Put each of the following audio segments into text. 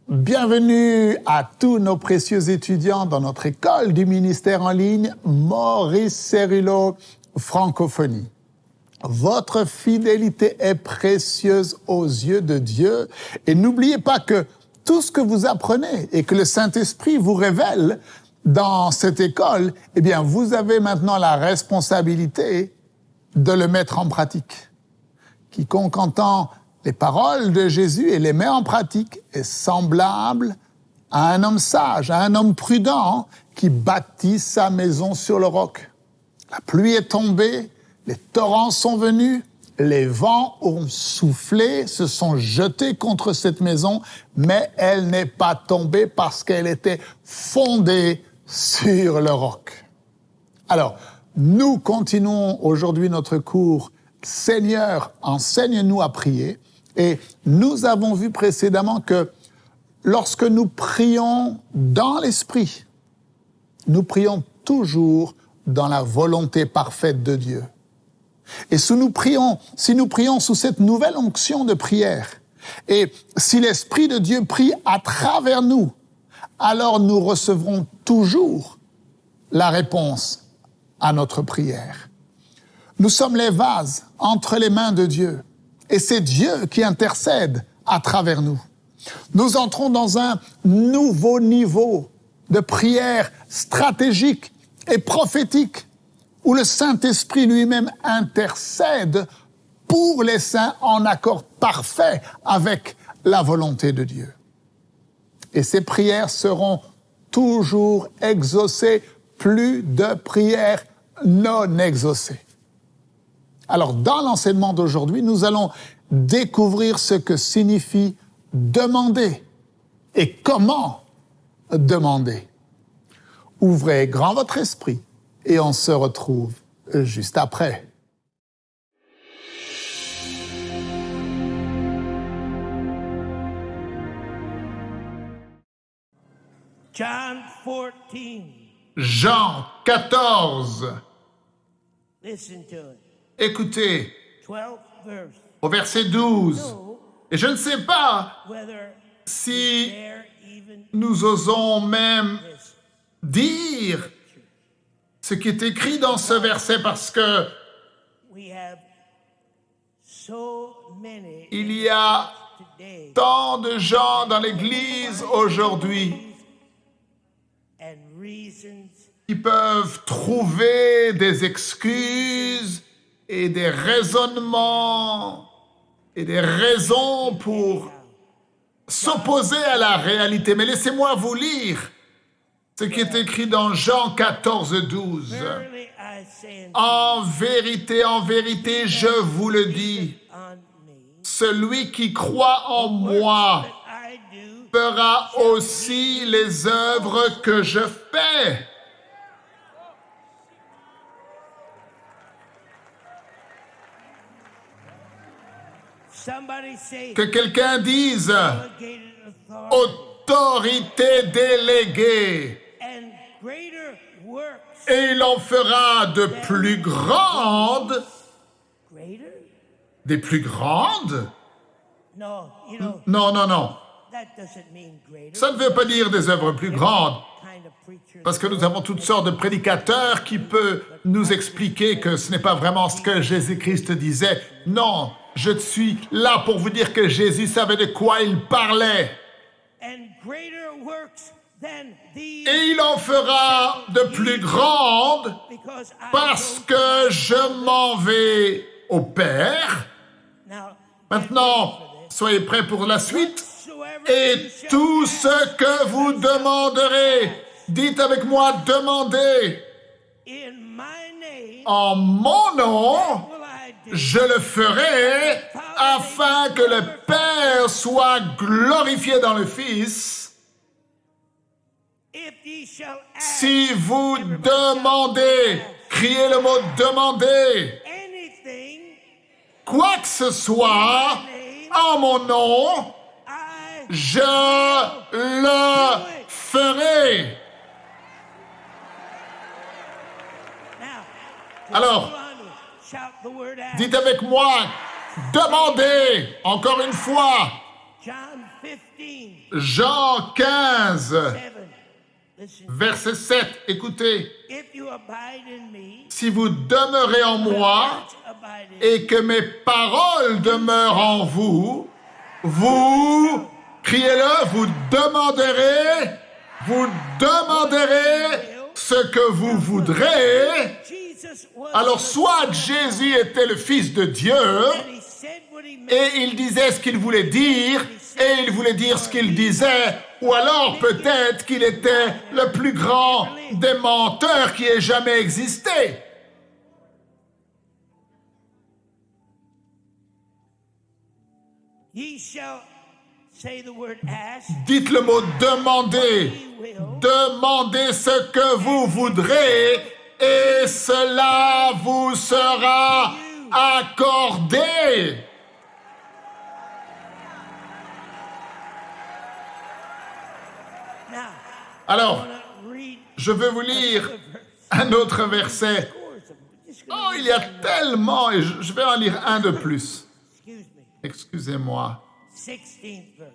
Bienvenue à tous nos précieux étudiants dans notre école du ministère en ligne Maurice Cerullo Francophonie. Votre fidélité est précieuse aux yeux de Dieu et n'oubliez pas que tout ce que vous apprenez et que le Saint-Esprit vous révèle dans cette école, eh bien, vous avez maintenant la responsabilité de le mettre en pratique. Quiconque entend les paroles de Jésus et les met en pratique est semblable à un homme sage, à un homme prudent qui bâtit sa maison sur le roc. La pluie est tombée, les torrents sont venus, les vents ont soufflé, se sont jetés contre cette maison, mais elle n'est pas tombée parce qu'elle était fondée sur le roc. Alors, nous continuons aujourd'hui notre cours « Seigneur, enseigne-nous à prier ». Et nous avons vu précédemment que lorsque nous prions dans l'Esprit, nous prions toujours dans la volonté parfaite de Dieu. Et si nous prions sous cette nouvelle onction de prière, et si l'Esprit de Dieu prie à travers nous, alors nous recevrons toujours la réponse à notre prière. Nous sommes les vases entre les mains de Dieu. Et c'est Dieu qui intercède à travers nous. Nous entrons dans un nouveau niveau de prière stratégique et prophétique où le Saint-Esprit lui-même intercède pour les saints en accord parfait avec la volonté de Dieu. Et ces prières seront toujours exaucées, plus de prières non exaucées. Alors, dans l'enseignement d'aujourd'hui, nous allons découvrir ce que signifie demander et comment demander. Ouvrez grand votre esprit et on se retrouve juste après. John 14. Jean 14. Listen to it. Écoutez, 12 verse. au verset 12. No, Et je ne sais pas whether si there even nous osons même this dire ce qui est écrit dans ce verset parce que we have so many il y a today tant de gens dans l'Église aujourd'hui and reasons qui peuvent trouver des excuses et des raisonnements et des raisons pour s'opposer à la réalité. Mais laissez-moi vous lire ce qui est écrit dans Jean 14, 12. verily I say En vérité, je vous le dis, on me celui qui croit en moi that I do fera aussi les œuvres que je fais. somebody say Que quelqu'un dise delegated authority autorité déléguée, and greater works et il en fera de plus grandes, greater des plus grandes? no you know Non. that doesn't mean greater Ça ne veut pas dire des œuvres plus grandes, kind of preacher parce que nous avons toutes sortes de prédicateurs qui peuvent nous expliquer que ce n'est pas vraiment ce que Jésus-Christ disait. Non, je suis là pour vous dire que Jésus savait de quoi il parlait. and greater works than these Et il en fera de plus grandes because I parce go que je m'en vais au Père. now Maintenant, soyez prêts pour la suite. whatsoever Et you shall tout ask ce que vous demanderez, dites avec moi, demandez. in my name En mon nom, will I do je le ferai afin que le Père soit glorifié dans le Fils. if ye shall ask Si vous demandez, criez le mot demander, anything quoi que ce soit, en mon nom, I je le ferai. now Alors, shout the word ask dites avec moi, demandez, encore une fois. John Jean 15, 7. Listen. verset 7. Écoutez, If you abide in me, si vous demeurez en moi abide in et que mes paroles demeurent en vous, vous, criez-le, vous demanderez ce que vous voudrez. Jesus was Alors, soit Jésus était le Fils de Dieu, and he said what he meant. et il disait ce qu'il voulait dire, et il voulait dire ce qu'il disait, ou alors peut-être qu'il était le plus grand des menteurs qui ait jamais existé. Ye shall say the word ask, Dites le mot demander. he will. Demandez ce que vous voudrez, et cela vous sera accordé. Now, Alors, I want to read je veux vous lire un autre verset. scores of them. Just Oh, gonna il y a tellement, et je vais en lire un de plus. excuse me. Excusez-moi. 16th verse.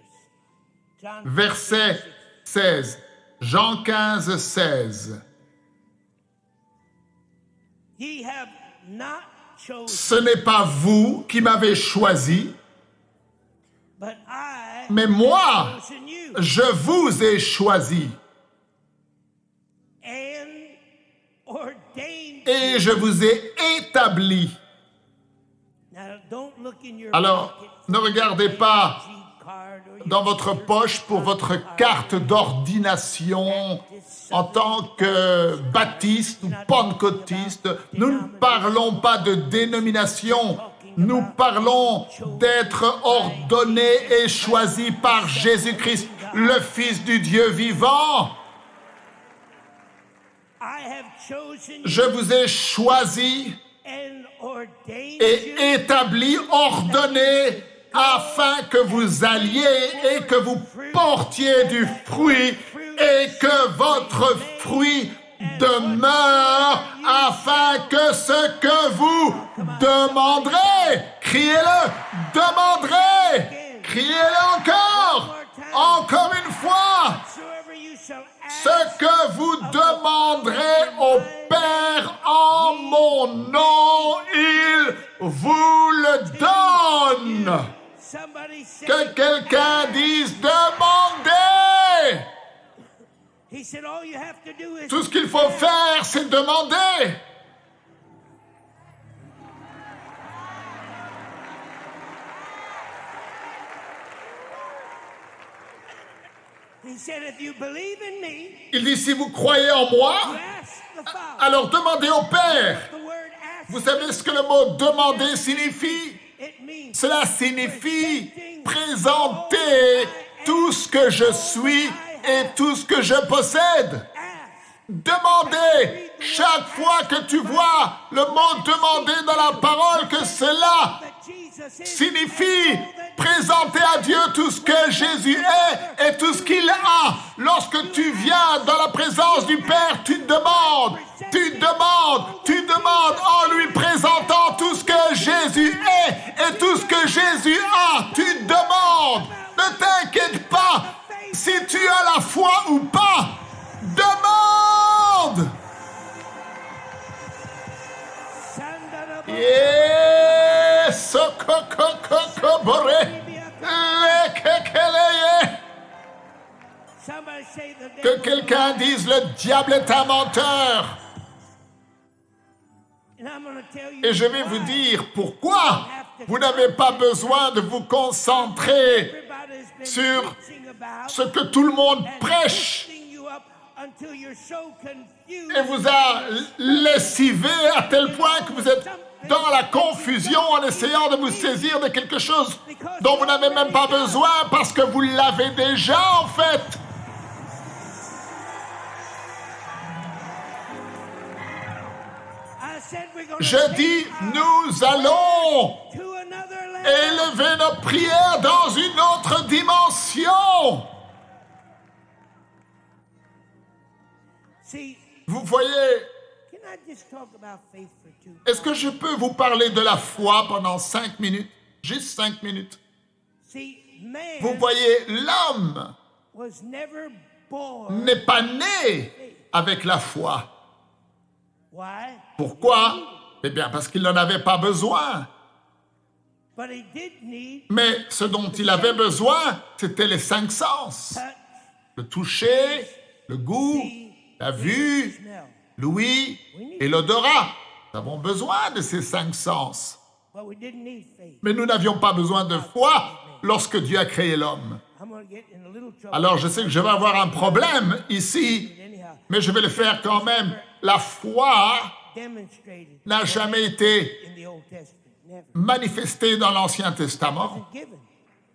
John Verset 16. Jean 15, 16. Ye have not chosen, Ce n'est pas vous qui m'avez choisi, but I mais moi, chosen you je vous ai choisi. and ordained Et you. je vous ai établi. Now, don't look in your Alors, pocket ne regardez pas for your card or your dans votre poche pour votre carte d'ordination en tant que baptiste ou pentecôtiste. Nous ne parlons pas de dénomination. Nous parlons d'être ordonnés et choisis par Jésus-Christ, le Fils du Dieu vivant. I have chosen Je vous ai choisi and ordained et you établi, ordonné, afin que vous alliez et que vous portiez du fruit et que votre fruit demeure, afin que ce que vous demanderez, criez-le, demanderez, criez-le encore une fois, whatsoever you shall ask ce que vous demanderez au Père en mon nom, il vous le donne. somebody say Que quelqu'un dise demandez. he said all you have to do is Tout ce qu'il faut faire, c'est demander. he said if you believe in me Il dit si vous croyez en moi, you ask the Father. alors demandez au Père. The word ask, Vous savez ce que le mot demander signifie? it means Cela signifie présenter tout ce que je suis et tout ce que je possède. ask. Demandez. Chaque fois que tu vois le mot demander dans la parole, que cela That Jesus is signifie présenter à Dieu tout ce que Jésus est et tout ce qu'il a. Lorsque tu viens dans la présence du Père, tu demandes en lui présentant tout ce que Jésus est et tout ce que Jésus a. Tu demandes. Ne t'inquiète pas si tu as la foi ou pas. Demande. Yes, Somebody say the que devil quelqu'un dise le diable est un menteur. and I'm going to tell you Et je vais vous why. dire pourquoi vous n'avez pas besoin de vous concentrer Everybody's been sur preaching about ce que tout le monde and prêche lifting you up until you're so confused. et vous a lessivé à tel point que vous êtes dans la confusion en essayant de vous saisir de quelque chose dont vous n'avez même pas besoin parce que vous l'avez déjà en fait. I said we're going Je dis, nous allons to another level. élever nos prières dans une autre dimension. See, Vous voyez, can I just talk about faith for 2 est-ce que je peux vous parler de la foi pendant 5 minutes? Juste 5 minutes. See, Vous voyez, l'homme was never born. n'est pas né avec la foi. Why? Pourquoi? Eh bien, parce qu'il n'en avait pas besoin. But he did need Mais ce dont il avait besoin, c'était les 5 sens. touch, Le toucher, le goût, la vue, smell. l'ouïe et l'odorat. Nous avons besoin de ces 5 sens. But we didn't need faith. Mais nous n'avions pas besoin de foi lorsque Dieu a créé l'homme. I'm going to get in a little trouble. Alors je sais que je vais avoir un problème ici, Anyhow, mais je vais le faire quand même. La foi demonstrated n'a jamais été in the Old Testament. Never. manifestée dans l'Ancien Testament. Given.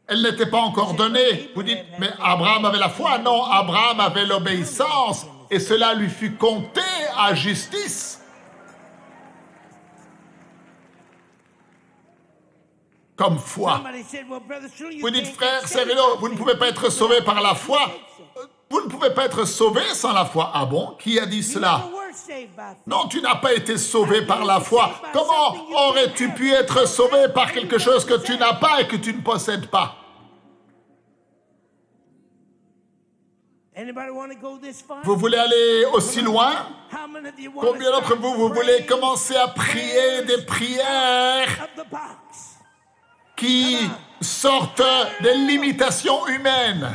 Elle n'était pas encore donnée. Vous dites, mais Abraham avait la foi. Non, Abraham avait l'obéissance et cela lui fut compté à justice. Comme foi. Somebody said, well, Brother Shul, you Vous dites, can't frère get saved Cyrilo, by vous ne faith. pouvez pas être sauvé par la foi. Vous ne pouvez pas être sauvé sans la foi. Ah bon? Qui a dit You cela? never were saved by faith. Non, tu n'as pas été sauvé par la foi. Comment aurais-tu pu être sauvé par quelque chose que tu n'as pas et que tu ne possèdes pas? Anybody want to go this far? Vous voulez aller aussi loin? How many of you want Combien to d'entre start vous, vous voulez praying commencer à prier des prières of the box? qui sortent des limitations humaines?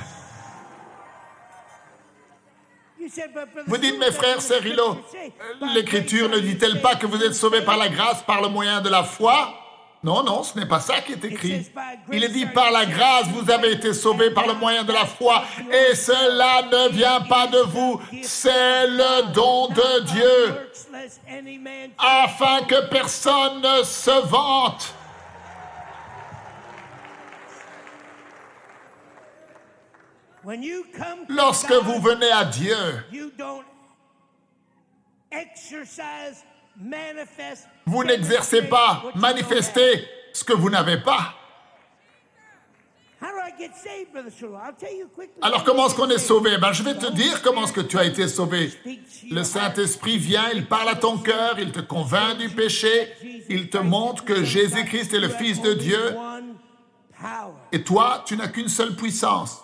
You said, but Brother Vous dites, Shul, mes frères that's what the Cyrilo, scripture say. By l'Écriture grace ne are you dit-elle pas saved que vous through êtes sauvés par la faith? grâce par le moyen de la foi? Non, non, ce n'est pas ça qui est écrit. Il est dit, par la grâce, vous avez été sauvés par le moyen de la foi, et cela ne vient pas de vous, c'est le don de Dieu, Works, lest any man afin que personne ne se vante. When you come to Lorsque God, vous venez à Dieu, you don't exercise, manifest, vous n'exercez pas, what you don't have. manifestez ce que vous n'avez pas. How do I get saved, Brother Shul? I'll tell you quickly. Alors comment est-ce qu'on est sauvé? Ben, je vais te dire comment est-ce que tu as été sauvé. Le Saint-Esprit vient, il parle à ton cœur, il te convainc du péché, il te montre que Jésus-Christ est le Fils de Dieu, One power. et toi, tu n'as qu'une seule puissance.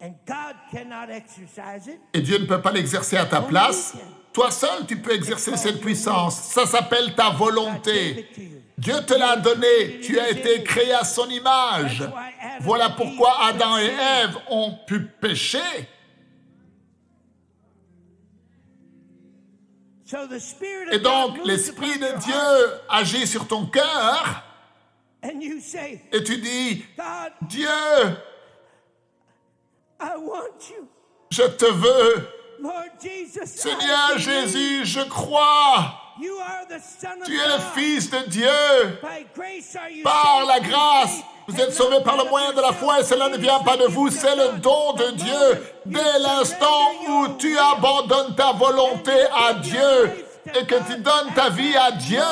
And God cannot exercise it. Et Dieu ne peut pas l'exercer à ta place. Toi seul, tu peux exercer cette puissance. Ça s'appelle ta volonté. Dieu te l'a donné. Tu as été créé à son image. Voilà pourquoi Adam et Ève ont pu pécher. So the Spirit Et of donc, God moves l'Esprit upon de your Dieu heart, agit sur ton cœur. and you say, Et tu dis, God, Dieu, I want you. je te veux. Lord Jesus, Seigneur I believe. Jésus, je crois. You are the Son of Tu es le God. Fils de Dieu. By grace are you Par saved la through grâce, faith, vous and êtes sauvés not par le of moyen de la foi et yourself. cela ne vient pas de vous, c'est le don de Dieu. Dès l'instant où tu abandonnes ta volonté à Dieu et que tu donnes ta vie à Dieu,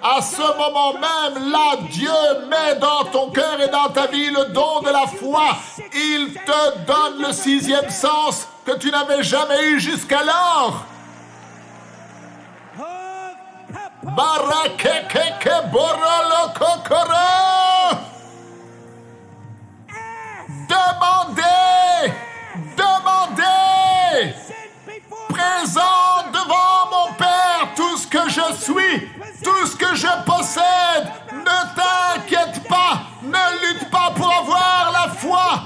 à ce moment même, là, Dieu met dans ton cœur et dans ta vie le don de la foi. Il te donne le 6e sens que tu n'avais jamais eu jusqu'alors. Oh, papa. Barakekeke borolo kokoro. Demandez, demandez. Said before Présent devant mon Père tout ce que je suis, tout ce que je possède. Ne t'inquiète pas, ne lutte pas pour avoir la foi.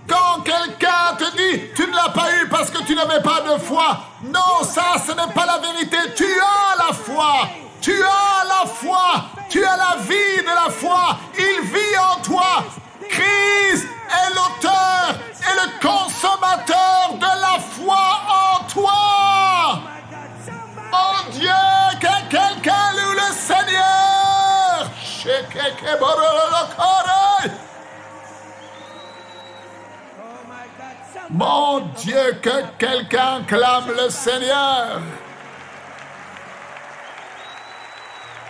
Quand quelqu'un te dit « tu ne l'as pas eu parce que tu n'avais pas de foi », non, ça, ce n'est pas la vérité. Tu as la foi. Tu as la foi. Tu as la vie de la foi. Il vit en toi. Christ est l'auteur et le consommateur de la foi en toi. my God, somebody. Oh Dieu, que quelqu'un loue le Seigneur. Oh my God, somebody. Mon Dieu, que quelqu'un clame le Seigneur.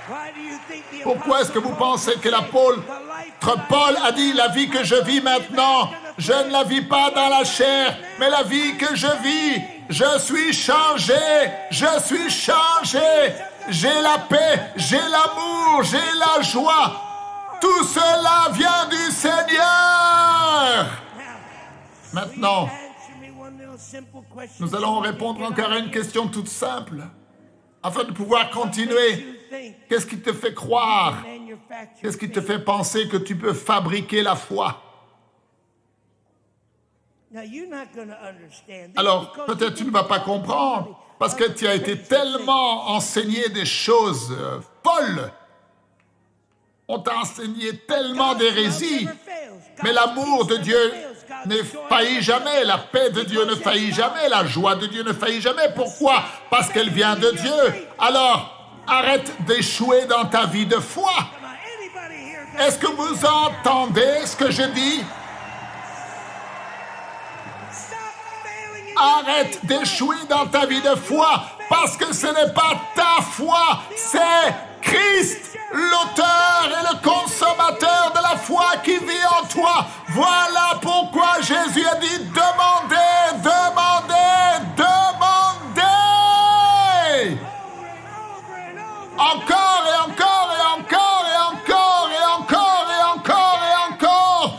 Why do you think the Pourquoi est-ce que vous pensez que l'apôtre the life Paul a dit « La vie que je vis maintenant, je ne la vis pas dans la chair, mais la vie que je vis, je suis changé, je suis changé. J'ai la paix, j'ai l'amour, j'ai la joie. Tout cela vient du Seigneur. Maintenant, nous allons répondre encore à une question toute simple, afin de pouvoir continuer. Qu'est-ce qui te fait croire? Qu'est-ce qui te fait penser que tu peux fabriquer la foi? Alors, peut-être tu ne vas pas comprendre, parce que tu as été tellement enseigné des choses folles. On t'a enseigné tellement d'hérésies. Mais l'amour de Dieu ne faillit jamais, la paix de Dieu ne faillit jamais, la joie de Dieu ne faillit jamais. Pourquoi? Parce qu'elle vient de Dieu. Alors, arrête d'échouer dans ta vie de foi. Est-ce que vous entendez ce que je dis? Arrête d'échouer dans ta vie de foi, parce que ce n'est pas ta foi, c'est Christ, l'auteur et le consommateur de la foi qui vit en toi. Voilà pourquoi Jésus a dit demandez, demandez, demandez. Encore et encore et encore et encore et encore et encore et encore.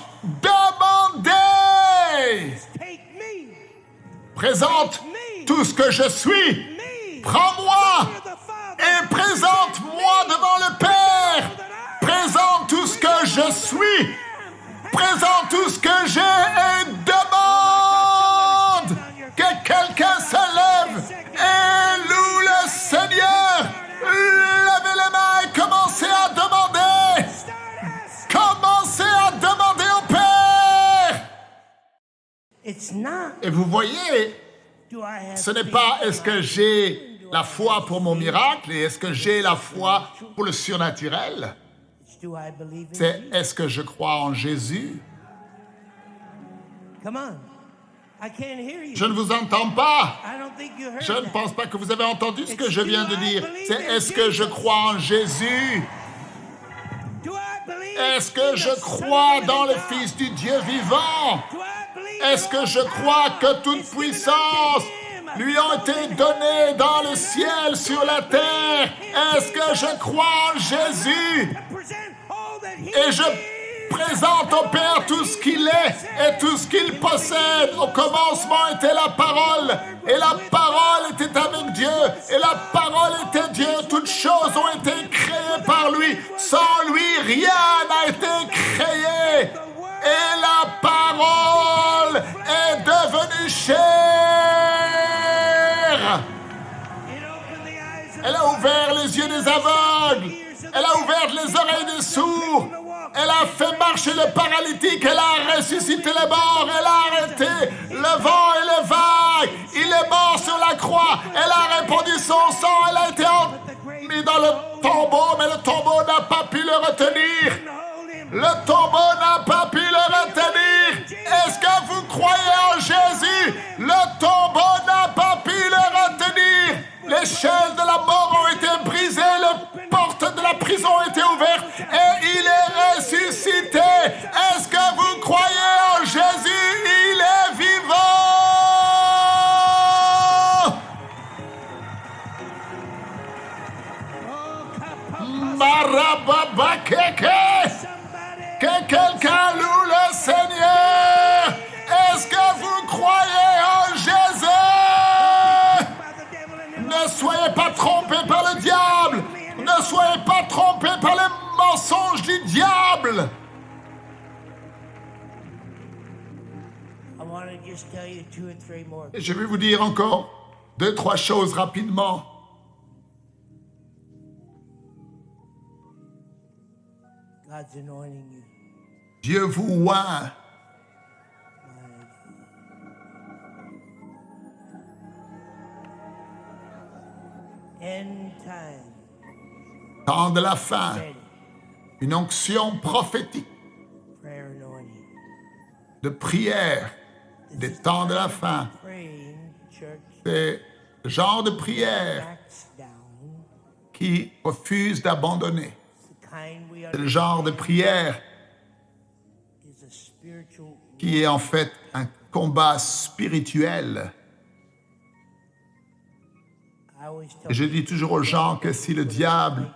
Demandez. Présente tout ce que je suis. Prends-moi et présente-moi devant le Père. Présente tout ce que je suis. Présente tout ce que j'ai et demande que quelqu'un se lève et loue le Seigneur. Levez les mains et commencez à demander. Commencez à demander au Père. Et vous voyez, ce n'est pas est-ce que j'ai la foi pour mon miracle et est-ce que j'ai la foi pour le surnaturel. C'est est-ce que je crois en Jésus. Je ne vous entends pas. Je ne pense pas que vous avez entendu ce que je viens de dire. C'est est-ce que je crois en Jésus. Est-ce que je crois dans le Fils du Dieu vivant? Est-ce que je crois que toute puissance lui ont été données dans le ciel, sur la terre? Est-ce que je crois en Jésus? Et je présente au Père tout ce qu'il est et tout ce qu'il possède. Au commencement était la parole, et la parole était avec Dieu, et la parole était Dieu. Toutes choses ont été créées par lui. Sans lui, rien n'a été créé. Et la parole est devenue chair. Elle a ouvert les yeux des aveugles. Elle a ouvert les oreilles des sourds. Elle a fait marcher le paralytique. Elle a ressuscité les morts. Elle a arrêté le vent et les vagues. Il est mort sur la croix. Elle a répandu son sang. Elle a été mis dans le tombeau, mais le tombeau n'a pas pu le retenir. Le tombeau n'a pas pu le retenir. Est-ce que vous croyez en Jésus? Le tombeau n'a pas pu le retenir. Les chaînes de la mort ont été brisées. Les portes de la prison ont été ouvertes. Et il est ressuscité. Est-ce que vous croyez en Jésus? Il est vivant. Marababakeke. Que quelqu'un loue le Seigneur. Est-ce que vous croyez en Jésus? Ne soyez pas trompés par le diable. Ne soyez pas trompés par les mensonges du diable. Et je vais vous dire encore 2-3 choses rapidement. Dieu vous oint. Temps de la fin. Une onction prophétique de prière des temps de la fin. C'est le genre de prière qui refuse d'abandonner. C'est le genre de prière qui est en fait un combat spirituel. Je dis toujours aux gens que si le diable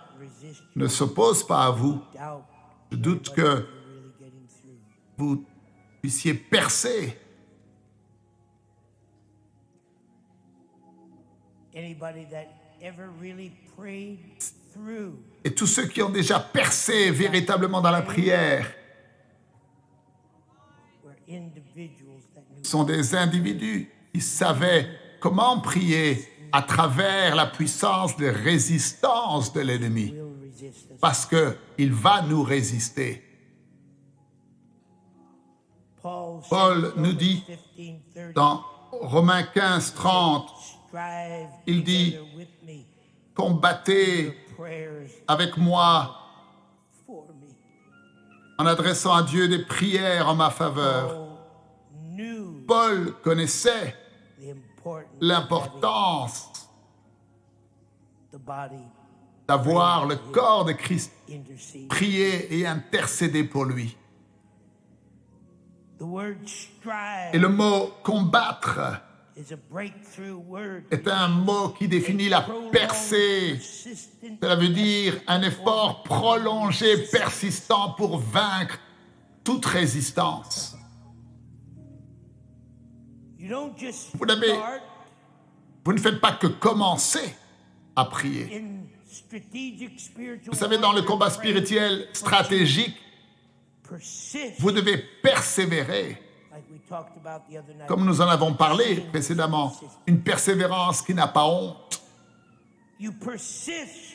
ne s'oppose pas à vous, Je doute que vous puissiez percer. Anybody that ever really prayed through Et tous ceux qui ont déjà percé véritablement dans la prière were individuals that knew sont des individus qui savaient comment prier à travers la puissance de résistance de l'ennemi, will resist us. parce qu'il va nous résister. Paul Paul said nous dit 15:30, dans Romains 15, 30, strive il dit, together with me combattez prayers avec moi for me. en adressant à Dieu des prières en ma faveur. Paul knew Paul connaissait the importance of l'importance the body d'avoir le corps de Christ intercede. prier et intercéder pour lui. The word strive Et le mot combattre is a breakthrough word. est un mot qui définit la percée. Persistent Cela veut dire un effort prolongé, persistant pour vaincre toute résistance. You don't just Vous n'avez- start Vous ne faites pas que commencer à prier. in strategic spiritual Vous savez, dans le combat warfare, spirituel stratégique, persist, vous devez persévérer. like we talked about the other night. Comme nous en avons parlé précédemment, une persévérance qui n'a pas honte. You persist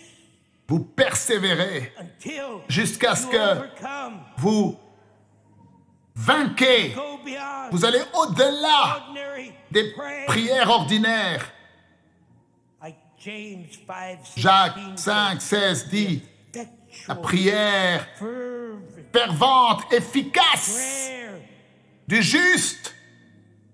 Vous persévérez until jusqu'à ce you que overcome. vous vainquez. Go beyond Vous allez au-delà ordinary des prayer. prières ordinaires. Like James 5, Jacques 5, 16 dit, la effectual, prière fervent fervente, efficace prayer du juste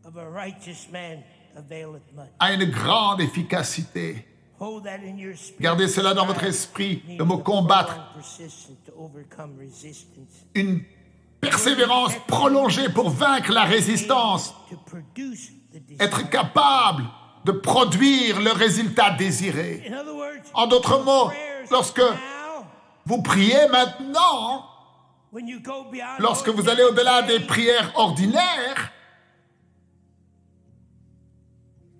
of a righteous man availeth much. a une grande efficacité. Hold that in your spirit. Gardez cela dans votre esprit, le mot combattre, Persistent to overcome resistance. une persévérance prolongée pour vaincre la résistance, To produce the desire. être capable de produire le résultat désiré. In other words, En d'autres mots, prayers lorsque now, vous priez maintenant, when you go beyond lorsque vous ordinary allez au-delà des prayer, prières ordinaires,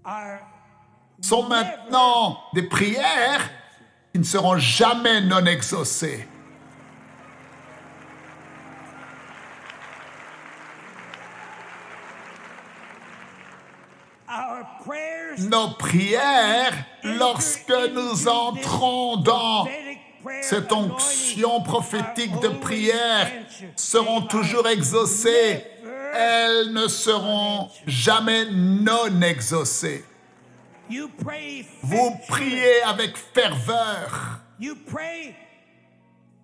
are sont maintenant des prières qui ne seront jamais non exaucées. our prayers Nos prières, lorsque nous entrons dans cette onction prophétique de prière, seront toujours exaucées. Elles ne seront jamais non exaucées. You pray Vous effectually. priez avec ferveur. You pray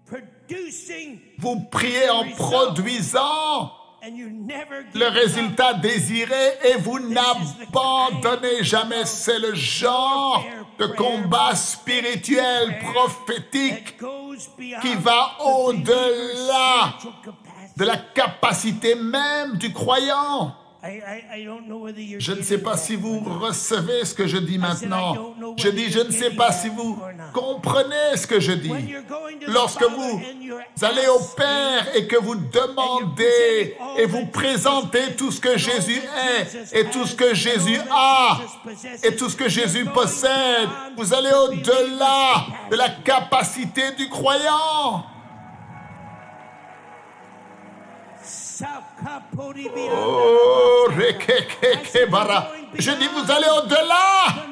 producing, Vous priez en produisant and you never give le up. résultat désiré et vous n'abandonnez jamais. C'est le genre de combat spirituel prophétique That goes beyond qui va the au-delà believer's spiritual capacity. de la capacité même du croyant. I don't know whether you're Je ne getting sais pas that si vous or not. recevez ce que je dis maintenant. Je dis, je ne sais pas si vous comprenez ce que je dis. When you're going to the Lorsque Father vous and you're allez au asking, Père et que vous demandez et vous présentez tout ce que Jésus est et tout ce que Jésus a et tout ce que Jésus possède, vous allez au-delà de la capacité du croyant. Oh, rekekekebara. Je dis, vous allez au-delà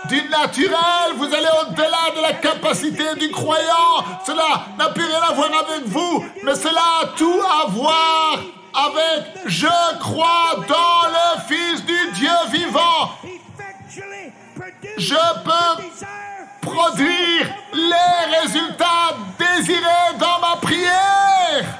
du naturel, vous allez au-delà de la capacité du croyant. Cela n'a plus rien à voir avec vous, mais cela a tout à voir avec « Je crois dans le Fils du Dieu vivant ». Je peux produire les résultats désirés dans ma prière.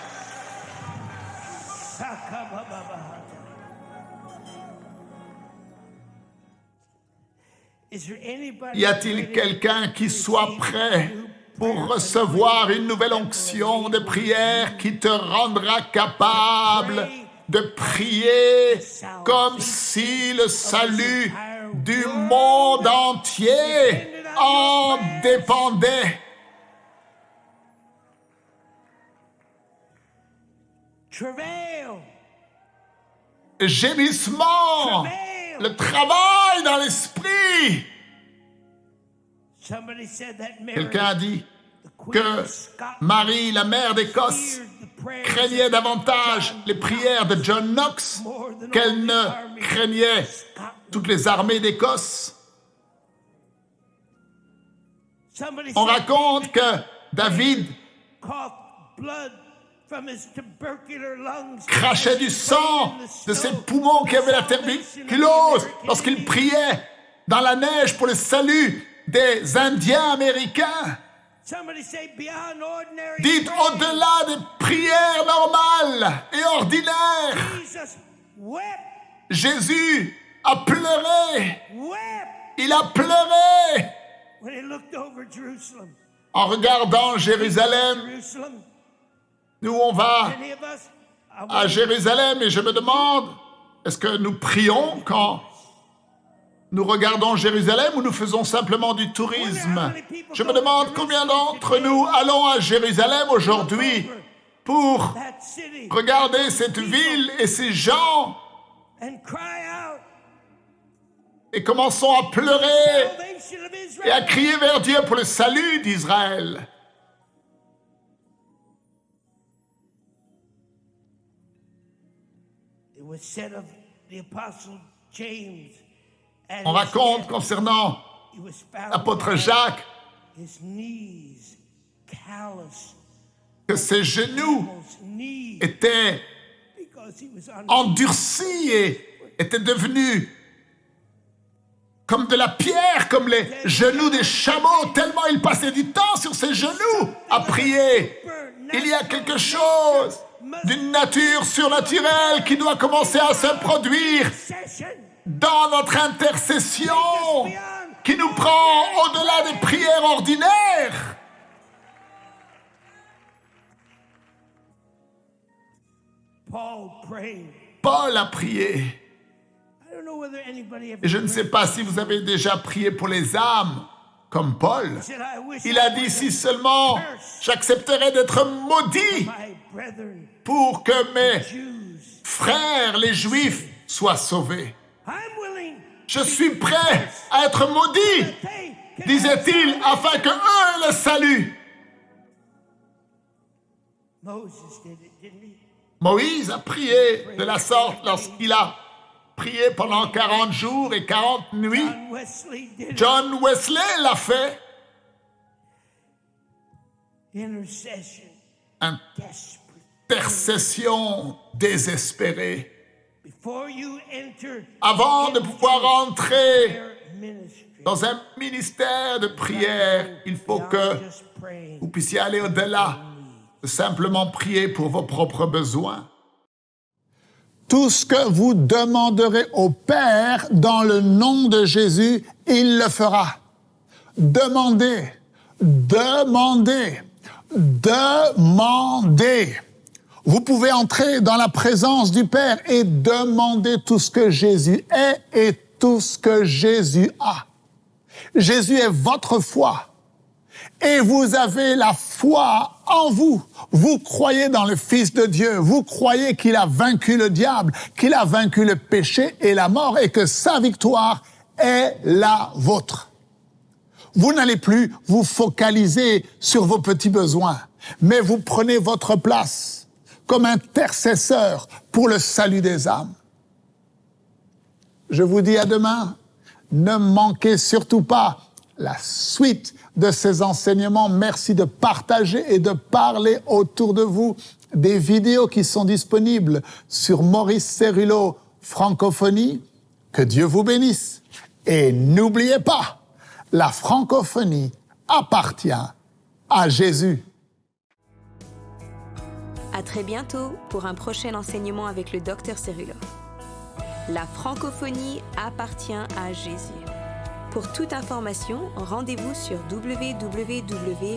Y a-t-il quelqu'un qui soit prêt pour recevoir une nouvelle onction de prière qui te rendra capable de prier comme si le salut du monde entier en dépendait? travail, gémissement, le travail dans l'esprit. Somebody said that Mary, Quelqu'un a dit the Queen que of Scotland, Marie, la mère d'Écosse, feared the prayers craignait of davantage John les prières de John Knox more than all qu'elle the ne army craignait of Scotland. toutes les armées d'Écosse. Somebody On said raconte que David coughed blood from his tubercular lungs, crachait du sang de ses poumons qui avaient la tuberculose lorsqu'il priait dans la neige pour le salut des Indiens américains. Somebody say beyond ordinary Dites praying, au-delà des prières normales et ordinaires. Jesus wept, Jésus a pleuré. wept Il a pleuré when he looked over Jerusalem. en regardant Jérusalem. Jerusalem, Nous, on va any of us, I à wonder, Jérusalem et je me demande, est-ce que nous prions quand nous regardons Jérusalem ou nous faisons simplement du tourisme? Je me demande combien d'entre nous allons à Jérusalem aujourd'hui pour that city regarder cette ville et ces gens and cry out, et commençons à pleurer salvation of et à Israel. crier vers Dieu pour le salut d'Israël. It was said of the apostle James, and On raconte concernant he was found l'apôtre dead, Jacques his knees callous, que ses genoux almost knees, étaient because he was on endurcis et étaient devenus comme de la pierre, comme les genoux des chameaux, tellement il passait du temps sur ses genoux à prier. Il y a quelque chose d'une nature surnaturelle qui doit commencer à se produire session dans notre intercession, qui nous prend au-delà des prières ordinaires. Paul prayed. Paul a prié. I don't know whether anybody ever Et je ne sais pas si vous avez déjà prié pour les âmes, comme Paul. said, I wish Il a I dit, were si seulement j'accepterais d'être maudit my brethren, pour que mes Jews. frères, les Juifs, soient sauvés. I'm willing Je suis prêt à être maudit, to pay. disait-il, afin que eux le saluent. Moses did it, didn't he? Moïse a prié de la sorte lorsqu'il a prié pendant 40 jours et 40 nuits. John Wesley did it. John Wesley l'a fait. Intercession, desperate. Intercession désespérée. Before you enter Avant de pouvoir entrer their ministry, dans un ministère de prière, il faut que beyond just praying, vous puissiez aller au-delà de simplement prier pour vos propres besoins. Tout ce que vous demanderez au Père dans le nom de Jésus, il le fera. Demandez, demandez, demandez. Vous pouvez entrer dans la présence du Père et demander tout ce que Jésus est et tout ce que Jésus a. Jésus est votre foi. Et vous avez la foi en vous. Vous croyez dans le Fils de Dieu. Vous croyez qu'il a vaincu le diable, qu'il a vaincu le péché et la mort et que sa victoire est la vôtre. Vous n'allez plus vous focaliser sur vos petits besoins, mais vous prenez votre place comme intercesseur pour le salut des âmes. Je vous dis à demain. Ne manquez surtout pas la suite de ces enseignements. Merci de partager et de parler autour de vous des vidéos qui sont disponibles sur Maurice Cerullo Francophonie. Que Dieu vous bénisse. Et n'oubliez pas, la francophonie appartient à Jésus. À très bientôt pour un prochain enseignement avec le Dr Cerullo. La francophonie appartient à Jésus. Pour toute information, rendez-vous sur www.mcwe.fr.